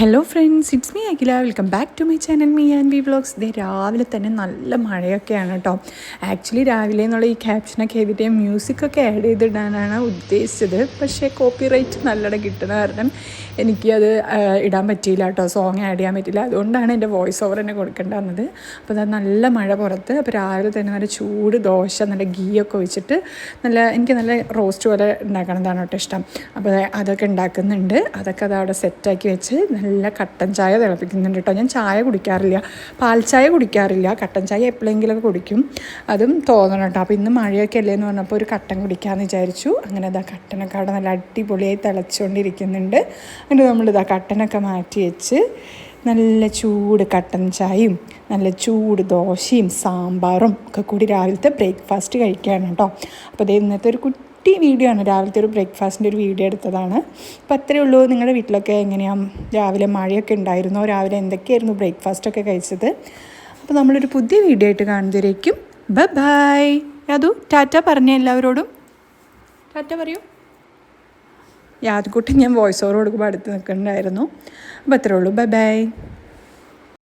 Hello friends, it's me Akhila. Welcome back to my channel me and we vlogs. ഇത് രാവിലെ തന്നെ നല്ല മഴയൊക്കെയാണ് കേട്ടോ. ആക്ച്വലി രാവിലെ എന്നുള്ള ഈ ക്യാപ്ഷനൊക്കെ എഴുതിയിട്ട് മ്യൂസിക്കൊക്കെ ആഡ് ചെയ്തിടാനാണ് ഉദ്ദേശിച്ചത്. പക്ഷേ കോപ്പിറൈറ്റ് നല്ലോണം കിട്ടുന്ന കാരണം എനിക്കത് ഇടാൻ പറ്റിയില്ല കേട്ടോ. സോങ് ആഡ് ചെയ്യാൻ പറ്റില്ല. അതുകൊണ്ടാണ് എൻ്റെ വോയിസ് ഓവർ തന്നെ കൊടുക്കേണ്ടി വന്നത്. അപ്പോൾ അത് നല്ല മഴ പുറത്ത്. അപ്പോൾ രാവിലെ തന്നെ നല്ല ചൂട് ദോശ, നല്ല ഗീയൊക്കെ ഒഴിച്ചിട്ട് എനിക്ക് നല്ല റോസ്റ്റ് പോലെ ഉണ്ടാക്കണതാണ് കേട്ടോ ഇഷ്ടം. അപ്പോൾ അതൊക്കെ ഉണ്ടാക്കുന്നുണ്ട്. അതൊക്കെ അത് അവിടെ സെറ്റാക്കി വെച്ച് നല്ല കട്ടൻ ചായ തിളപ്പിക്കുന്നുണ്ട് കേട്ടോ. ഞാൻ ചായ കുടിക്കാറില്ല, പാൽ ചായ കുടിക്കാറില്ല. കട്ടൻ ചായ എപ്പോഴെങ്കിലുമൊക്കെ കുടിക്കും, അതും തോന്നണം കേട്ടോ. അപ്പോൾ ഇന്ന് മഴയൊക്കെ അല്ലേ എന്ന് പറഞ്ഞപ്പോൾ ഒരു കട്ടൻ കുടിക്കാമെന്ന് വിചാരിച്ചു. അങ്ങനെ ഇതാ കട്ടനൊക്കെ അവിടെ നല്ല അടിപൊളിയായി തിളച്ചുകൊണ്ടിരിക്കുന്നുണ്ട്. എന്നിട്ട് നമ്മളിതാ കട്ടനൊക്കെ മാറ്റി വെച്ച് നല്ല ചൂട് കട്ടൻ ചായയും നല്ല ചൂട് ദോശയും സാമ്പാറും ഒക്കെ കൂടി രാവിലത്തെ ബ്രേക്ക്ഫാസ്റ്റ് കഴിക്കുകയാണ് കേട്ടോ. അപ്പോൾ അത് ഇന്നത്തെ ഒരു വീഡിയോ ആണ്, രാവിലത്തെ ഒരു ബ്രേക്ക്ഫാസ്റ്റിൻ്റെ ഒരു വീഡിയോ എടുത്തതാണ്. അപ്പോൾ അത്രയേ ഉള്ളൂ. നിങ്ങളുടെ വീട്ടിലൊക്കെ എങ്ങനെയാണ്, രാവിലെ മഴയൊക്കെ ഉണ്ടായിരുന്നോ? രാവിലെ എന്തൊക്കെയായിരുന്നു ബ്രേക്ക്ഫാസ്റ്റൊക്കെ കഴിച്ചത്? അപ്പോൾ നമ്മളൊരു പുതിയ വീഡിയോ ആയിട്ട് കാണുന്നതിലേക്കും ബൈ. യാതു ടാറ്റ പറഞ്ഞ എല്ലാവരോടും ടാറ്റ പറയൂ. യാതുകൂട്ടി ഞാൻ വോയിസ് ഓവർ കൊടുക്കുമ്പോൾ അടുത്ത് നിൽക്കുന്നുണ്ടായിരുന്നു. അപ്പോൾ അത്രയേ ഉള്ളൂ. ബൈ.